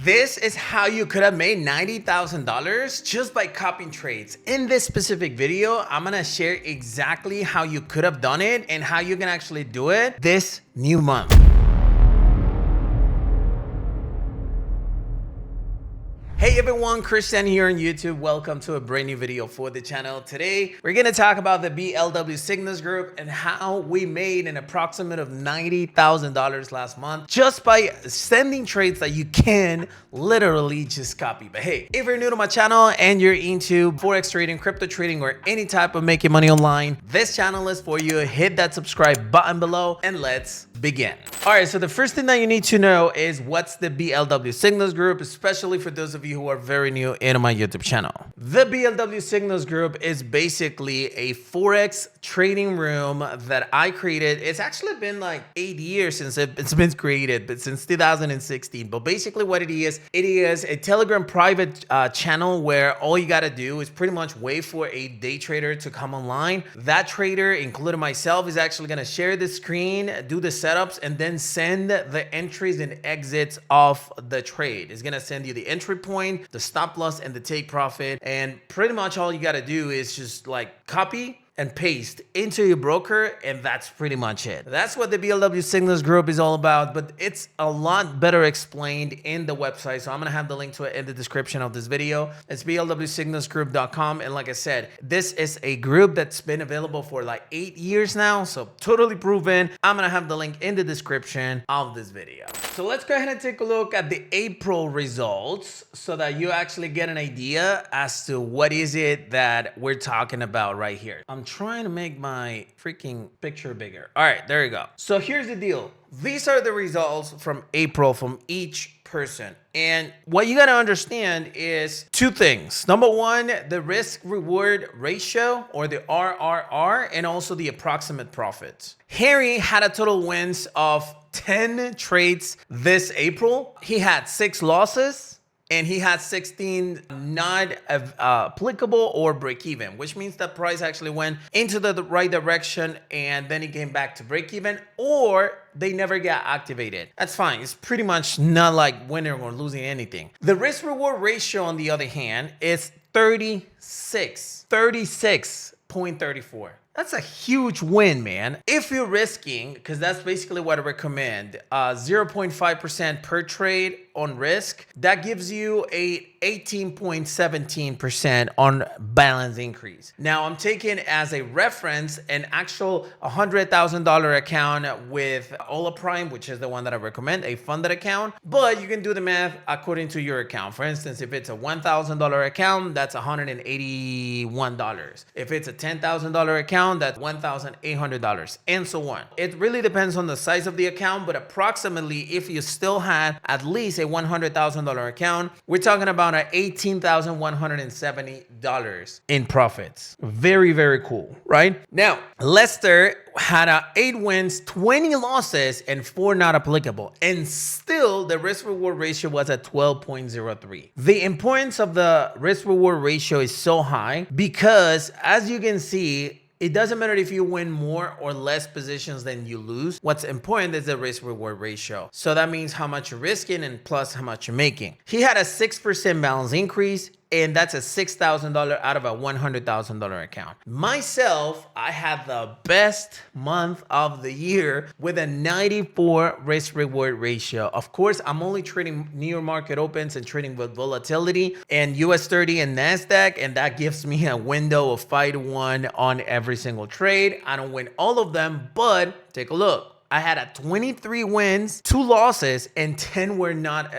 This is how you could have made $90,000 just by copying trades. In this specific video, I'm gonna share exactly how you could have done it and how you can actually do it this new month. Hey everyone, Christian here on YouTube. Welcome to a brand new video for the channel. Today, we're gonna talk about the BLW Signals Group and how we made an approximate of $90,000 last month just by sending trades that you can literally just copy. But hey, if you're new to my channel and you're into Forex trading, crypto trading, or any type of making money online, this channel is for you. Hit that subscribe button below and let's begin. All right, so the first thing that you need to know is what's the BLW Signals Group, especially for those of you who are very new into my YouTube channel. The BLW Signals Group is basically a Forex trading room that I created. It's actually been like 8 years since it's been created, but since 2016. But basically what it is a Telegram private channel where all you gotta do is pretty much wait for a day trader to come online. That trader, including myself, is actually gonna share the screen, do the setups, and then send the entries and exits of the trade. It's gonna send you the entry point, the stop loss, and the take profit. And pretty much all you gotta do is just like copy and paste into your broker, and that's pretty much it. That's what the BLW Signals Group is all about, but it's a lot better explained in the website, so I'm gonna have the link to it in the description of this video. It's blwsignalsgroup.com, and like I said, this is a group that's been available for like 8 years now, so totally proven. I'm gonna have the link in the description of this video. So let's go ahead and take a look at the April results so that you actually get an idea as to what is it that we're talking about right here. I'm trying to make my freaking picture bigger. All right, there you go. So here's the deal. These are the results from April from each person. And what you got to understand is two things. Number one, the risk reward ratio, or the RRR, and also the approximate profits. Harry had a total wins of 10 trades this April. He had 6 losses. And he had 16 not applicable or break even, which means that price actually went into the right direction and then he came back to break even, or they never got activated. That's fine. It's pretty much not like winning or losing anything. The risk reward ratio, on the other hand, is 36.34. That's a huge win, man. If you're risking, because that's basically what I recommend, 0.5% per trade on risk, that gives you a 18.17% on balance increase. Now I'm taking as a reference an actual $100,000 account with Ola Prime, which is the one that I recommend, a funded account, but you can do the math according to your account. For instance, if it's a $1,000 account, that's $181. If it's a $10,000 account, that's $1,800, and so on. It really depends on the size of the account, but approximately if you still had at least a $100,000 account, we're talking about $18,170 in profits. Very, very cool, right? Now, Lester had 8 wins, 20 losses, and 4 not applicable. And still, the risk-reward ratio was at 12.03. The importance of the risk-reward ratio is so high because, as you can see, it doesn't matter if you win more or less positions than you lose. What's important is the risk reward ratio. So that means how much you're risking and plus how much you're making. He had a 6% balance increase, and that's a $6,000 out of a $100,000 account. Myself, I had the best month of the year with a 94 risk reward ratio. Of course, I'm only trading New York market opens and trading with volatility and US 30 and NASDAQ, and that gives me a window of 5-to-1 on every single trade. I don't win all of them, but take a look. I had a 23 wins, 2 losses, and 10 were not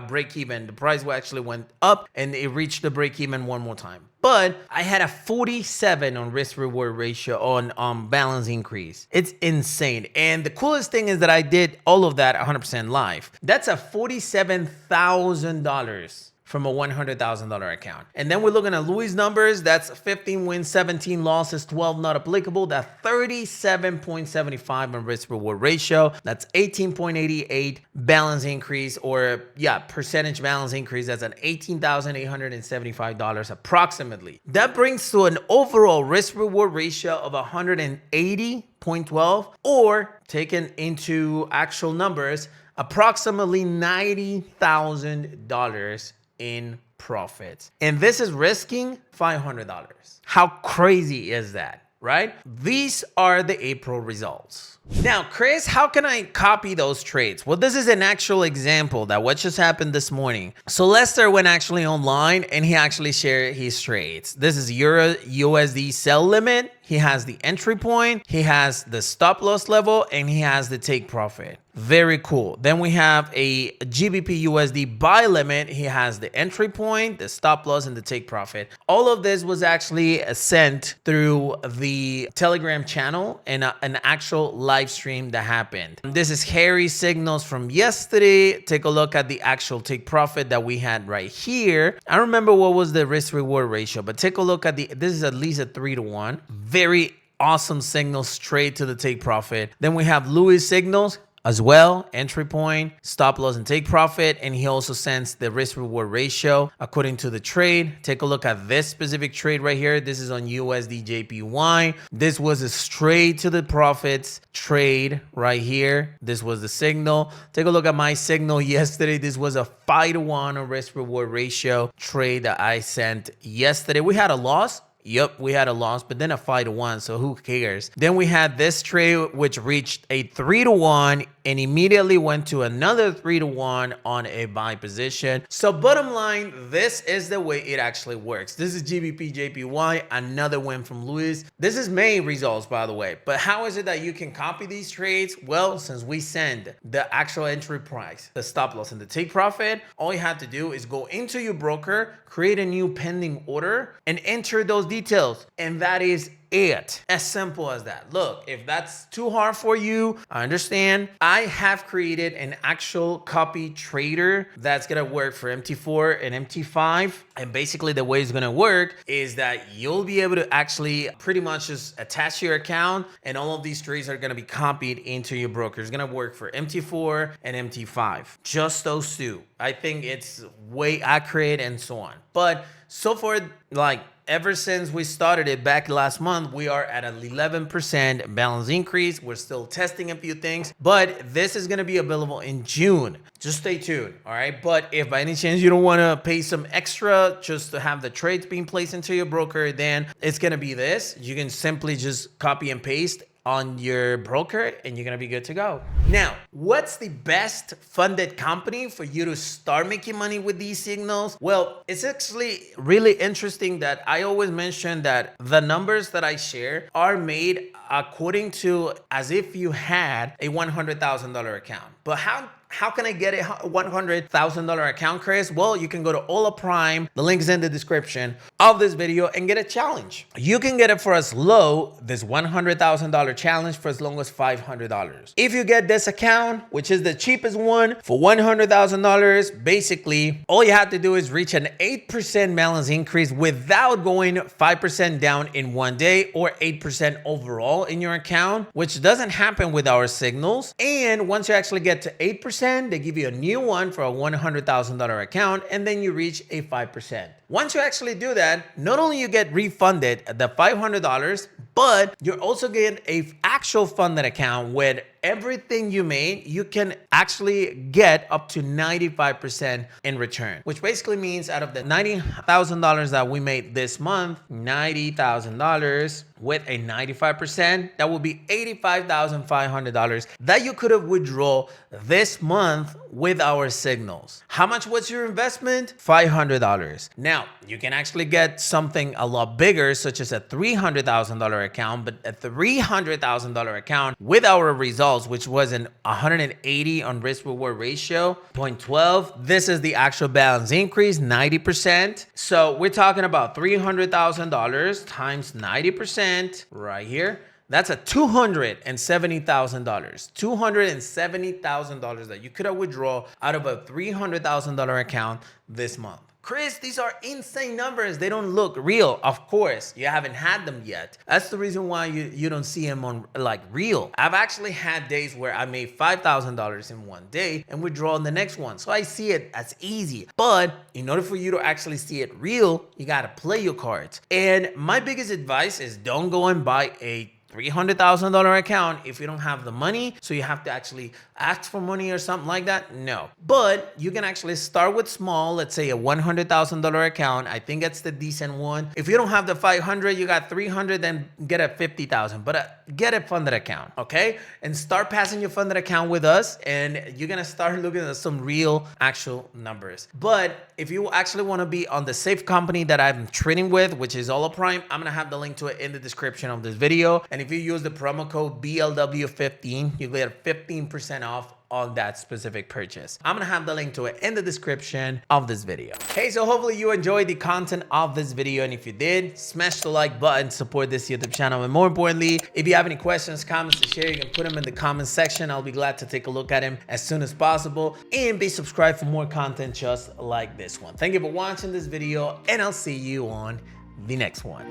break even. The price actually went up and it reached the break even one more time. But I had a 47 on risk reward ratio on balance increase. It's insane. And the coolest thing is that I did all of that 100% live. That's a $47,000 from a $100,000 account. And then we're looking at Louis' numbers. That's 15 wins, 17 losses, 12 not applicable. That's 37.75 on risk reward ratio. That's 18.88 balance increase, or percentage balance increase. That's an $18,875 approximately. That brings to an overall risk reward ratio of 180.12, or taken into actual numbers, approximately $90,000 in profits. And this is risking $500. How crazy is that, right? These are the April results. Now, Chris, how can I copy those trades? Well, this is an actual example that what just happened this morning. So Lester went actually online and he actually shared his trades. This is Euro USD sell limit. He has the entry point, he has the stop loss level, and he has the take profit. Very cool. Then we have a GBP USD buy limit. He has the entry point, the stop loss, and the take profit. All of this was actually sent through the Telegram channel and an actual live stream that happened. This is Harry's signals from yesterday. Take a look at the actual take profit that we had right here. I don't remember what was the risk reward ratio, but take a look at this is at least a 3-to-1. Very awesome signals straight to the take profit. Then we have Louis signals as well, entry point, stop loss, and take profit. And he also sends the risk reward ratio according to the trade. Take a look at this specific trade right here. This is on USD JPY. This was a straight to the profits trade right here. This was the signal. Take a look at my signal yesterday. This was a 5-to-1 on risk reward ratio trade that I sent yesterday. We had a loss. Yep, we had a loss, but then a 5-to-1, so who cares? Then we had this trade, which reached a 3-to-1 and immediately went to another 3-to-1 on a buy position. So bottom line, this is the way it actually works. This is GBP JPY, another win from Luis. This is May results, by the way. But how is it that you can copy these trades? Well, since we send the actual entry price, the stop loss, and the take profit, all you have to do is go into your broker, create a new pending order, and enter those details. And that is it. As simple as that. Look, if that's too hard for you, I understand. I have created an actual copy trader that's gonna work for MT4 and MT5. And basically the way it's gonna work is that you'll be able to actually pretty much just attach your account and all of these trades are gonna be copied into your broker. It's gonna work for MT4 and MT5. Just those two. I think it's way accurate and so on. But so far, like, ever since we started it back last month, we are at an 11% balance increase. We're still testing a few things, but this is going to be available in June. Just stay tuned, all right? But if by any chance you don't want to pay some extra just to have the trades being placed into your broker, then it's going to be this. You can simply just copy and paste on your broker and you're gonna be good to go. Now, what's the best funded company for you to start making money with these signals? Well, it's actually really interesting that I always mention that the numbers that I share are made according to as if you had a $100,000 account. But how can I get a $100,000 account, Chris? Well, you can go to Ola Prime. The link is in the description of this video and get a challenge. You can get it for as low, this $100,000 challenge, for as long as $500. If you get this account, which is the cheapest one, for $100,000, basically, all you have to do is reach an 8% balance increase without going 5% down in one day or 8% overall in your account, which doesn't happen with our signals. And once you actually get to 8%, they give you a new one for a $100,000 account, and then you reach a 5%. Once you actually do that, not only you get refunded the $500, but you're also getting a actual funded account with everything you made. You can actually get up to 95% in return, which basically means out of the $90,000 that we made this month, $90,000 with a 95%, that will be $85,500 that you could have withdrawn this month with our signals. How much was your investment? $500. Now, you can actually get something a lot bigger, such as a $300,000 account, but a $300,000 account with our results, which was an 180 on risk reward ratio, 0.12. This is the actual balance increase, 90%. So we're talking about $300,000 times 90% right here. That's a $270,000. $270,000 that you could have withdrawn out of a $300,000 account this month. Chris, these are insane numbers. They don't look real. Of course, you haven't had them yet. That's the reason why you don't see them on like real. I've actually had days where I made $5,000 in one day and withdraw in the next one. So I see it as easy. But in order for you to actually see it real, you got to play your cards. And my biggest advice is don't go and buy a $300,000 account if you don't have the money. So you have to actually ask for money or something like that. No, but you can actually start with small. Let's say a $100,000 account. I think that's the decent one. If you don't have the 500, you got 300, then get a 50,000, but get a funded account. Okay. And start passing your funded account with us. And you're going to start looking at some real actual numbers. But if you actually want to be on the safe company that I'm trading with, which is Olo Prime, I'm going to have the link to it in the description of this video. And if you use the promo code BLW15, you get 15% off on that specific purchase. I'm gonna have the link to it in the description of this video. Hey, so hopefully you enjoyed the content of this video, and if you did, smash the like button, support this YouTube channel, and more importantly, if you have any questions, comments to share, you can put them in the comment section. I'll be glad to take a look at them as soon as possible, and be subscribed for more content just like this one. Thank you for watching this video, and I'll see you on the next one.